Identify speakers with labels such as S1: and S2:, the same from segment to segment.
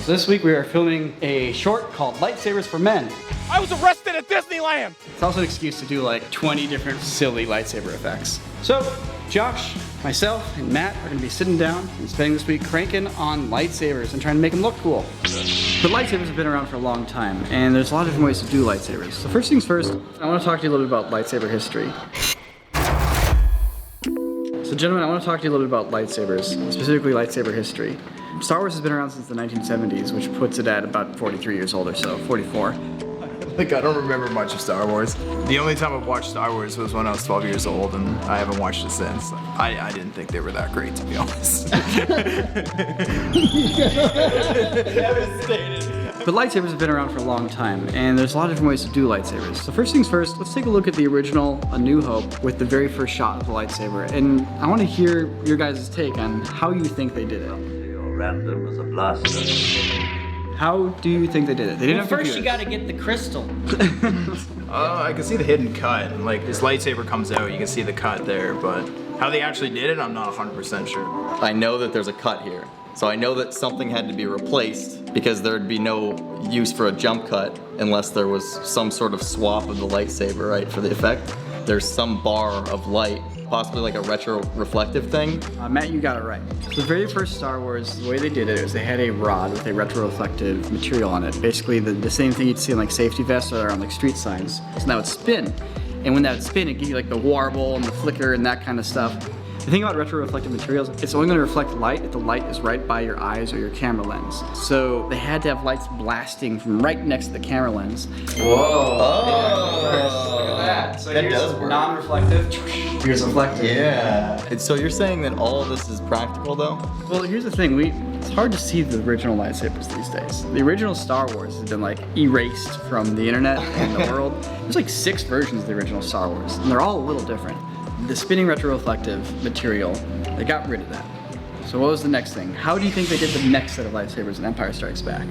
S1: So this week we are filming a short called Lightsabers for Men.
S2: I was arrested at Disneyland!
S1: It's also an excuse to do like 20 different silly lightsaber effects. So Josh, myself, and Matt are going to be sitting down and spending this week cranking on lightsabers and trying to make them look cool. But lightsabers have been around for a long time, and there's a lot of different ways to do lightsabers. So first things first, I want to talk to you a little bit about lightsaber history. So gentlemen, I want to talk to you a little bit about lightsabers, specifically lightsaber history. Star Wars has been around since the 1970s, which puts it at about 43 years old or so, 44.
S3: Like, I don't remember much of Star Wars. The only time I've watched Star Wars was when I was 12 years old, and I haven't watched it since. I didn't think they were that great, to be honest.
S1: But lightsabers have been around for a long time, and there's a lot of different ways to do lightsabers. So first things first, let's take a look at the original A New Hope with the very first shot of the lightsaber. And I want to hear your guys' take on how you think they did it.
S4: Random as a blaster.
S1: How do you think they did it? They didn't have
S5: First
S1: computers.
S5: you gotta get the crystal.
S3: I can see the hidden cut. Like, his lightsaber comes out, you can see the cut there, but how they actually did it, I'm not 100% sure.
S6: I know that there's a cut here. So I know that something had to be replaced because there'd be no use for a jump cut unless there was some sort of swap of the lightsaber, right, for the effect. There's some bar of light, possibly like a retro-reflective thing.
S1: Matt, you got it right. So the very first Star Wars, the way they did it is they had a rod with a retro-reflective material on it. Basically the same thing you'd see in like safety vests or on like street signs. So that would spin. And when that would spin, it'd give you like the warble and the flicker and that kind of stuff. The thing about retro-reflective materials, it's only going to reflect light if the light is right by your eyes or your camera lens. So they had to have lights blasting from right next to the camera lens.
S6: Whoa! Oh.
S1: Look at that. So
S6: That
S1: here's
S6: does work.
S1: non-reflective, here's reflective.
S6: Yeah. And so you're saying that all of this is practical though?
S1: Well, here's the thing, it's hard to see the original lightsabers these days. The original Star Wars has been like erased from the internet and the world. There's like 6 versions of the original Star Wars, and they're all a little different. The spinning retroreflective material, they got rid of that. So what was the next thing? How do you think they did the next set of lightsabers in Empire Strikes Back?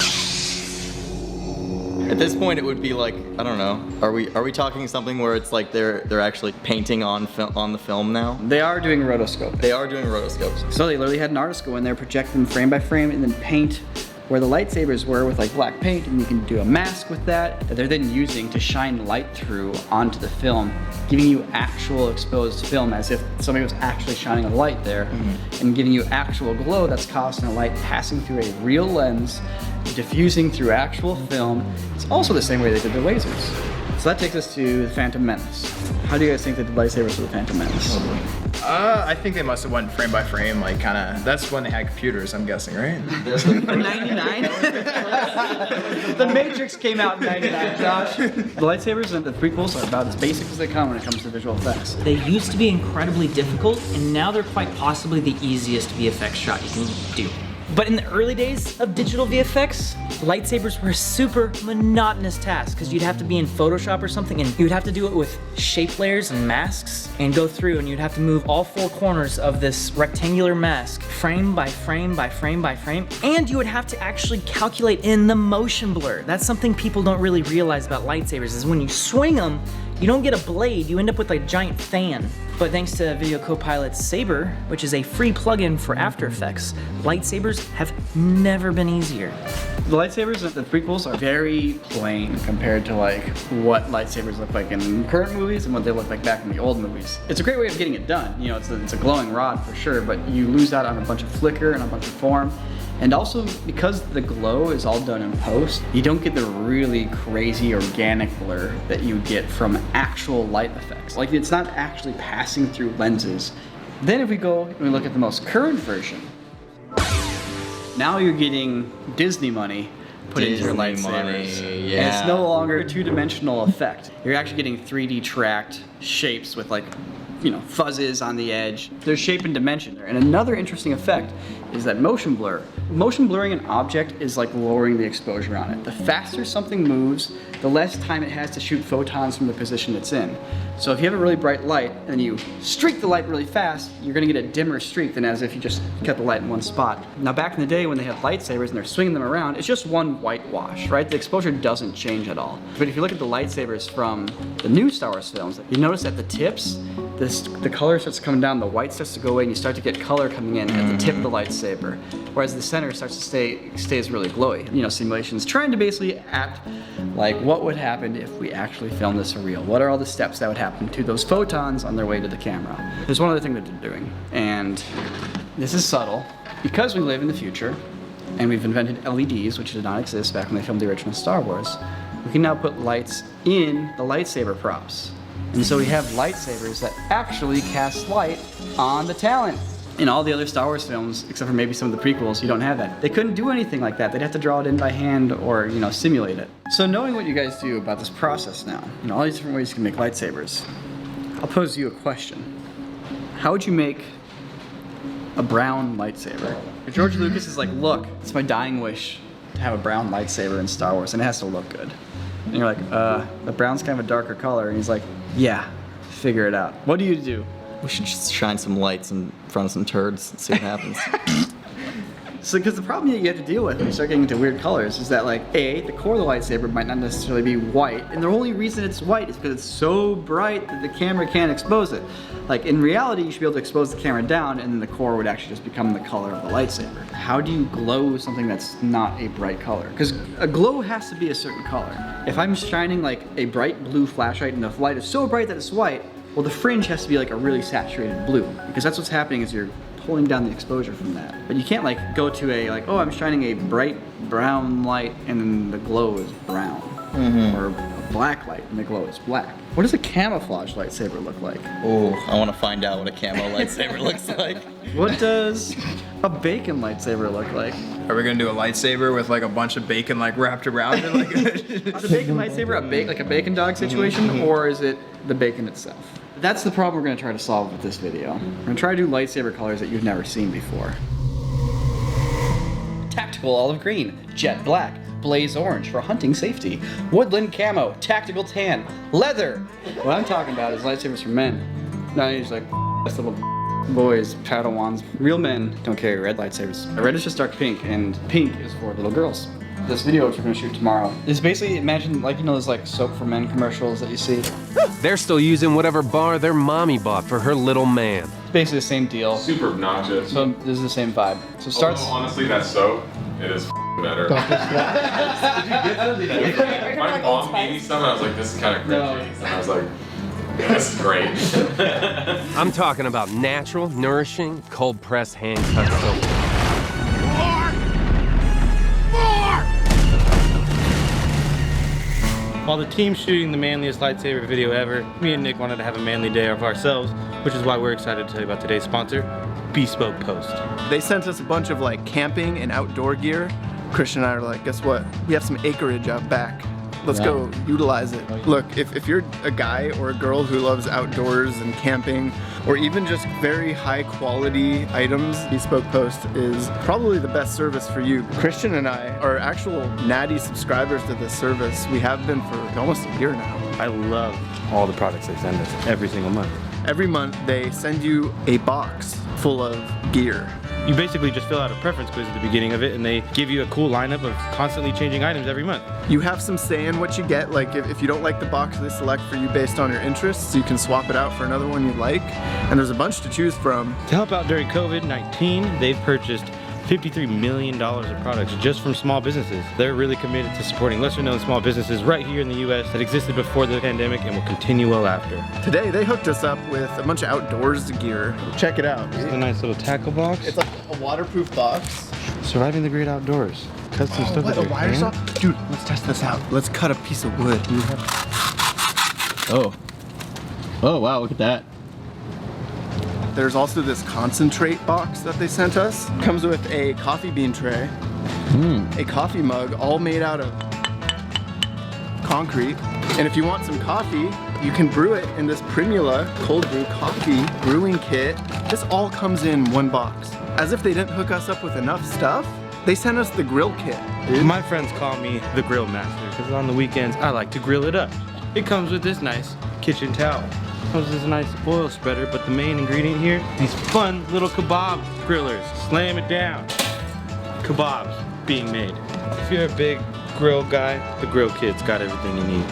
S6: At this point, it would be like, I don't know. Are we talking something where it's like they're actually painting on the film now?
S1: They are doing rotoscoping.
S6: They are doing rotoscopes.
S1: So they literally had an artist go in there, project them frame by frame, and then paint where the lightsabers were with like black paint, and you can do a mask with that they're then using to shine light through onto the film, giving you actual exposed film as if somebody was actually shining a light there, and giving you actual glow that's caused from the light passing through a real lens, diffusing through actual film. It's also the same way they did their lasers. So that takes us to the Phantom Menace. How do you guys think they did lightsabers for the Phantom Menace?
S3: I think they must have went frame by frame, like kinda, that's when they had computers, I'm guessing, right?
S1: 99? The Matrix came out in 99, Josh. The lightsabers and the prequels are about as basic as they come when it comes to visual effects.
S5: They used to be incredibly difficult, and now they're quite possibly the easiest VFX shot you can do. But in the early days of digital VFX, lightsabers were a super monotonous task because you'd have to be in Photoshop or something, and you'd have to do it with shape layers and masks and go through, and you'd have to move all 4 corners of this rectangular mask frame by frame by frame by frame, and you would have to actually calculate in the motion blur. That's something people don't really realize about lightsabers, is when you swing them, you don't get a blade, you end up with like a giant fan. But thanks to Video Copilot's Saber, which is a free plugin for After Effects, lightsabers have never been easier.
S1: The lightsabers in the prequels are very plain compared to like what lightsabers look like in current movies and what they look like back in the old movies. It's a great way of getting it done. You know, it's a glowing rod for sure, but you lose out on a bunch of flicker and a bunch of form. And also, because the glow is all done in post, you don't get the really crazy organic blur that you get from actual light effects. Like, it's not actually passing through lenses. Then if we go and we look at the most current version, now you're getting Disney money put into your
S6: Disney
S1: lightsabers.
S6: money, yeah.
S1: And it's no longer a 2-dimensional effect. You're actually getting 3D tracked shapes with like, you know, fuzzes on the edge. There's shape and dimension there. And another interesting effect is that motion blur. Motion blurring an object is like lowering the exposure on it. The faster something moves, the less time it has to shoot photons from the position it's in. So if you have a really bright light and you streak the light really fast, you're gonna get a dimmer streak than as if you just kept the light in one spot. Now back in the day when they had lightsabers and they're swinging them around, it's just one white wash, right? The exposure doesn't change at all. But if you look at the lightsabers from the new Star Wars films, you notice at the tips, the color starts coming down, the white starts to go away, and you start to get color coming in at the tip of the lightsaber, whereas the center starts to stays really glowy. You know, simulations trying to basically act like what would happen if we actually filmed this for real. What are all the steps that would happen to those photons on their way to the camera? There's one other thing that they're doing, and this is subtle. Because we live in the future, and we've invented LEDs, which did not exist back when they filmed the original Star Wars, we can now put lights in the lightsaber props. And so we have lightsabers that actually cast light on the talent. In all the other Star Wars films, except for maybe some of the prequels, you don't have that. They couldn't do anything like that. They'd have to draw it in by hand or, you know, simulate it. So knowing what you guys do about this process now, you know, all these different ways you can make lightsabers, I'll pose you a question. How would you make a brown lightsaber? George Lucas is like, look, it's my dying wish to have a brown lightsaber in Star Wars, and it has to look good. And you're like, the brown's kind of a darker color, and he's like, yeah, figure it out. What do you do?
S6: We should just shine some lights in front of some turds and see what happens.
S1: So, because the problem that you have to deal with when you start getting into weird colors is that, like, A, the core of the lightsaber might not necessarily be white, and the only reason it's white is because it's so bright that the camera can't expose it. Like, in reality, you should be able to expose the camera down, and then the core would actually just become the color of the lightsaber. How do you glow something that's not a bright color? Because a glow has to be a certain color. If I'm shining, like, a bright blue flashlight and the light is so bright that it's white, well, the fringe has to be, like, a really saturated blue, because that's what's happening is you're pulling down the exposure from that. But you can't like go to a like, oh, I'm shining a bright brown light and then the glow is brown. Or a black light and the glow is black. What does a camouflage lightsaber look like?
S6: Oh, I want to find out what a camo lightsaber looks like.
S1: What does a bacon lightsaber look like?
S3: Are we gonna do a lightsaber with like a bunch of bacon like wrapped around it? Like
S1: Is a bacon lightsaber like a bacon dog situation, or is it the bacon itself? That's the problem we're going to try to solve with this video. We're going to try to do lightsaber colors that you've never seen before. Tactical olive green, jet black, blaze orange for hunting safety, woodland camo, tactical tan, leather. What I'm talking about is lightsabers for men. Not just like little boys, Padawans. Real men don't carry red lightsabers. Red is just dark pink, and pink is for little girls. This video, which we're gonna shoot tomorrow, is basically, imagine like, you know, those like soap for men commercials that you see.
S7: They're still using whatever bar their mommy bought for her little man.
S1: It's basically the same deal.
S8: Super obnoxious.
S1: So this is the same vibe. So it starts.
S8: Although, honestly, that soap, it is better. My mom gave me some and I was like, this is kind of cringy. And I was like, this is great.
S7: I'm talking about natural, nourishing, cold press hand cut soap.
S9: While the team's shooting the manliest lightsaber video ever, me and Nick wanted to have a manly day of ourselves, which is why we're excited to tell you about today's sponsor, Bespoke Post.
S3: they sent us a bunch of like camping and outdoor gear. Christian and I are like, guess what? We have some acreage out back. Let's go utilize it. Look, if you're a guy or a girl who loves outdoors and camping, or even just very high quality items, Bespoke Post is probably the best service for you. Christian and I are actual natty subscribers to this service. We have been for almost a year now.
S9: I love all the products they send us every single month.
S3: Every month they send you a box full of gear.
S9: You basically just fill out a preference quiz at the beginning of it and they give you a cool lineup of constantly changing items every month.
S3: You have some say in what you get. Like if you don't like the box they select for you based on your interests, you can swap it out for another one you like. And there's a bunch to choose from.
S9: To help out during COVID-19, they've purchased $53 million of products just from small businesses. They're really committed to supporting lesser known small businesses right here in the US that existed before the pandemic and will continue well after.
S3: Today they hooked us up with a bunch of outdoors gear. Check it out.
S9: It's a nice little tackle box.
S3: It's like a waterproof box.
S9: Surviving the great outdoors. Custom stuff.
S3: What,
S9: with
S3: a
S9: your
S3: wire
S9: hand.
S3: saw? Dude, let's test this out. Let's cut a piece of wood.
S6: Oh. Oh, wow, look at that.
S3: There's also this concentrate box that they sent us. Comes with a coffee bean tray, a coffee mug, all made out of concrete. And if you want some coffee, you can brew it in this Primula cold brew coffee brewing kit. This all comes in one box. As if they didn't hook us up with enough stuff, they sent us the grill kit, dude.
S9: My friends call me the grill master because on the weekends I like to grill it up. It comes with this nice kitchen towel. Comes with this nice oil spreader, but the main ingredient here, these fun little kebab grillers. Slam it down. Kebabs being made. If you're a big grill guy, the grill kit's got everything you need.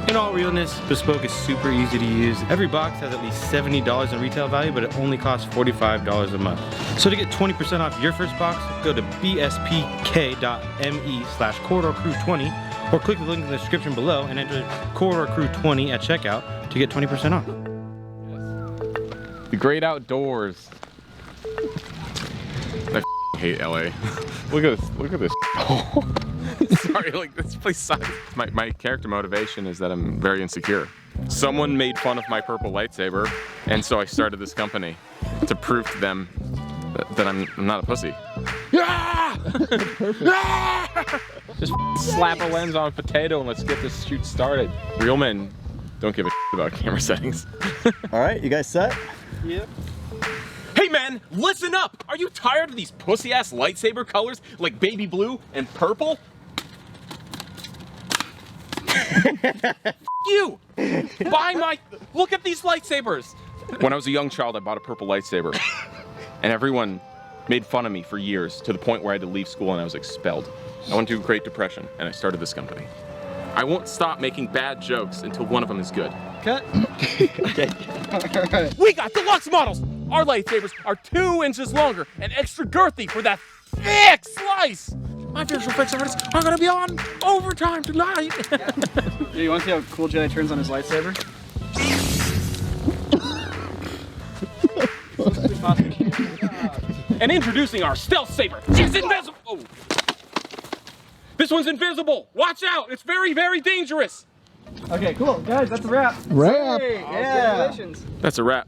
S9: In all realness, Bespoke is super easy to use. Every box has at least $70 in retail value, but it only costs $45 a month. So to get 20% off your first box, go to bspk.me/corridorcrew20 or click the link in the description below and enter Corridor Crew 20 at checkout to get 20% off.
S8: The great outdoors. I hate LA. Look at this. Look at this. Sorry, like this place sucks. My character motivation is that I'm very insecure. Someone made fun of my purple lightsaber, and so I started this company to prove to them that I'm not a pussy. Just slap a lens on a potato and let's get this shoot started. Real men don't give a about camera settings.
S6: All right, you guys set?
S2: Yep.
S8: Hey man, listen up! Are you tired of these pussy-ass lightsaber colors like baby blue and purple? You! Look at these lightsabers! When I was a young child, I bought a purple lightsaber. And everyone made fun of me for years, to the point where I had to leave school and I was expelled. I went through a Great Depression and I started this company. I won't stop making bad jokes until one of them is good.
S1: Cut.
S6: Okay.
S2: We got deluxe models! Our lightsabers are 2 inches longer and extra girthy for that thick slice! My visual effects artists are gonna be on overtime tonight!
S1: Hey, you want to see how cool Jedi turns on his lightsaber?
S2: And introducing our stealth saber. It's invisible! Oh. This one's invisible! Watch out! It's very, very dangerous!
S1: Okay, cool. Guys, that's a wrap.
S3: Wrap.
S1: Hey, yeah. Congratulations.
S8: That's a wrap.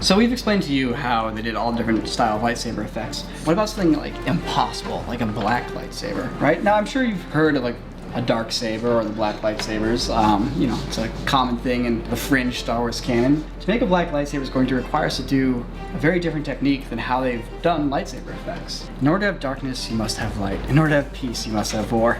S1: So we've explained to you how they did all different style of lightsaber effects. What about something like impossible, like a black lightsaber, right? Now I'm sure you've heard of like a dark saber or the black lightsabers. You know, it's a common thing in the fringe Star Wars canon. To make a black lightsaber is going to require us to do a very different technique than how they've done lightsaber effects. In order to have darkness, you must have light. In order to have peace, you must have war.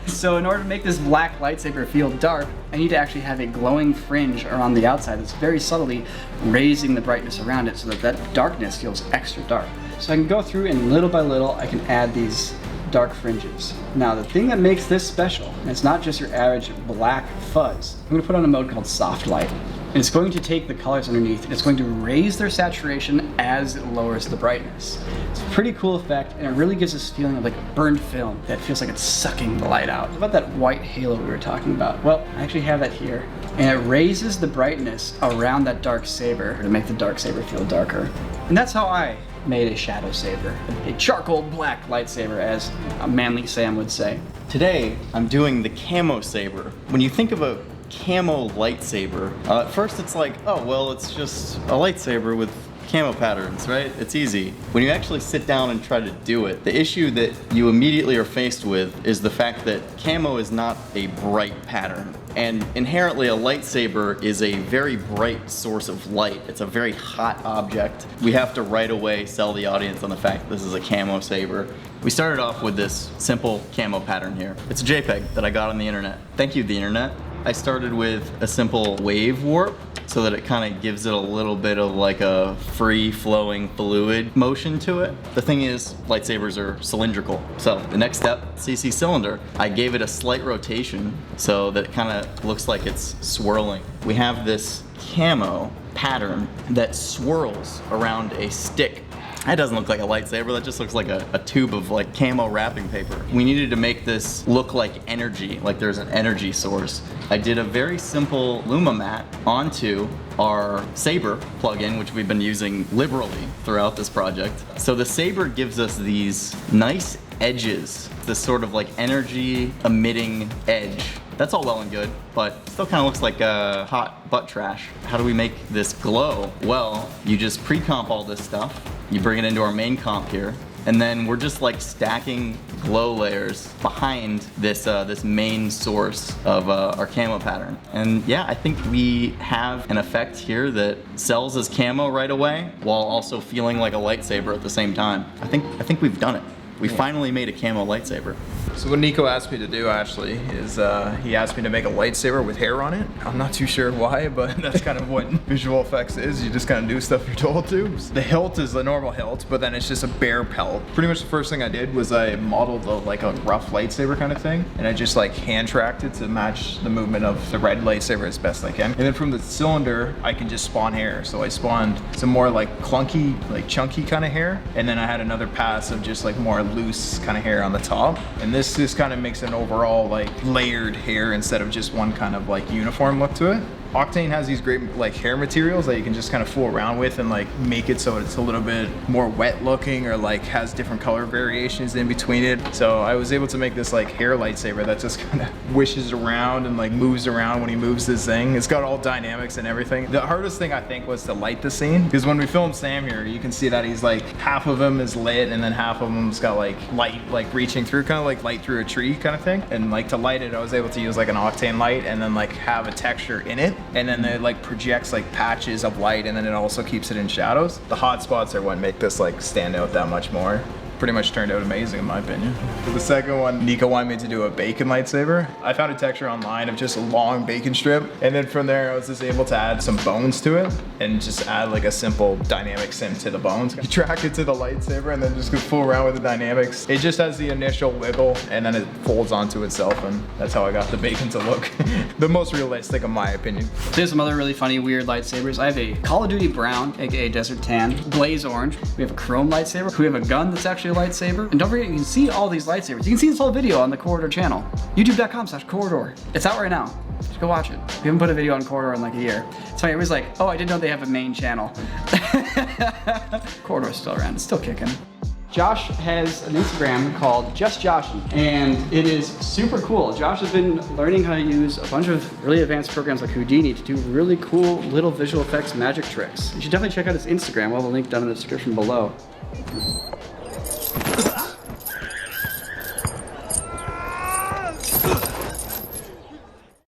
S1: So in order to make this black lightsaber feel dark, I need to actually have a glowing fringe around the outside that's very subtly raising the brightness around it so that that darkness feels extra dark. So I can go through and little by little I can add these dark fringes. Now the thing that makes this special, and it's not just your average black fuzz, I'm going to put on a mode called soft light. And it's going to take the colors underneath and it's going to raise their saturation as it lowers the brightness. It's a pretty cool effect and it really gives this feeling of like burned film that feels like it's sucking the light out. What about that white halo we were talking about? Well, I actually have that here. And it raises the brightness around that dark saber to make the dark saber feel darker. And that's how I made a shadow saber, a charcoal black lightsaber, as a manly Sam would say.
S6: Today, I'm doing the camo saber. When you think of a camo lightsaber, at first it's like, oh, well, it's just a lightsaber with camo patterns, right? It's easy. When you actually sit down and try to do it, the issue that you immediately are faced with is the fact that camo is not a bright pattern. And inherently a lightsaber is a very bright source of light. It's a very hot object. We have to right away sell the audience on the fact that this is a camo saber. We started off with this simple camo pattern here. It's a JPEG that I got on the internet. Thank you, the internet. I started with a simple wave warp so that it kind of gives it a little bit of like a free-flowing fluid motion to it. The thing is, lightsabers are cylindrical. So the next step, CC cylinder. I gave it a slight rotation so that it kind of looks like it's swirling. We have this camo pattern that swirls around a stick. That doesn't look like a lightsaber, that just looks like a tube of like camo wrapping paper. We needed to make this look like energy, like there's an energy source. I did a very simple Luma mat onto our saber plugin, which we've been using liberally throughout this project. So the saber gives us these nice edges, this sort of like energy emitting edge. That's all well and good, but still kind of looks like hot butt trash. How do we make this glow? Well, you just pre-comp all this stuff. You bring it into our main comp here, and then we're just like stacking glow layers behind this this main source of our camo pattern. And yeah, I think we have an effect here that sells as camo right away, while also feeling like a lightsaber at the same time. I think we've done it. We finally made a camo lightsaber.
S3: So what Niko asked me to do actually is he asked me to make a lightsaber with hair on it. I'm not too sure why, but that's kind of what visual effects is. You just kind of do stuff you're told to. The hilt is the normal hilt, but then it's just a bare pelt. Pretty much the first thing I did was I modeled like a rough lightsaber kind of thing, and I just like hand tracked it to match the movement of the red lightsaber as best I can. And then from the cylinder, I can just spawn hair. So I spawned some more like clunky, like chunky kind of hair, and then I had another pass of just like more loose kind of hair on the top. And this just kind of makes an overall like layered hair instead of just one kind of like uniform look to it. Octane has these great like hair materials that you can just kind of fool around with and like make it so it's a little bit more wet looking or like has different color variations in between it. So I was able to make this like hair lightsaber that just kind of wishes around and like moves around when he moves this thing. It's got all dynamics and everything. The hardest thing I think was to light the scene, because when we filmed Sam here, you can see that he's like half of him is lit and then half of him's got like light like reaching through, kind of like light through a tree kind of thing. And like to light it, I was able to use like an Octane light and then like have a texture in it. And then it like projects like patches of light, and then it also keeps it in shadows. The hot spots are what make this like stand out that much more. Pretty much turned out amazing in my opinion. For the second one, Niko wanted me to do a bacon lightsaber. I found a texture online of just a long bacon strip, and then from there I was just able to add some bones to it and just add like a simple dynamic sim to the bones. You track it to the lightsaber and then just go fool around with the dynamics. It just has the initial wiggle and then it folds onto itself, and that's how I got the bacon to look the most realistic in my opinion.
S1: There's some other really funny weird lightsabers. I have a Call of Duty brown, aka Desert Tan, blaze orange. We have a chrome lightsaber. We have a gun that's actually a lightsaber. And don't forget, you can see all these lightsabers. You can see this whole video on the Corridor channel. YouTube.com/Corridor. It's out right now. Just go watch it. We haven't put a video on Corridor in like a year. It's funny, everybody's like, oh, I didn't know they have a main channel. Corridor's still around, it's still kicking. Josh has an Instagram called Just Joshy, and it is super cool. Josh has been learning how to use a bunch of really advanced programs like Houdini to do really cool little visual effects magic tricks. You should definitely check out his Instagram. We'll have a link down in the description below.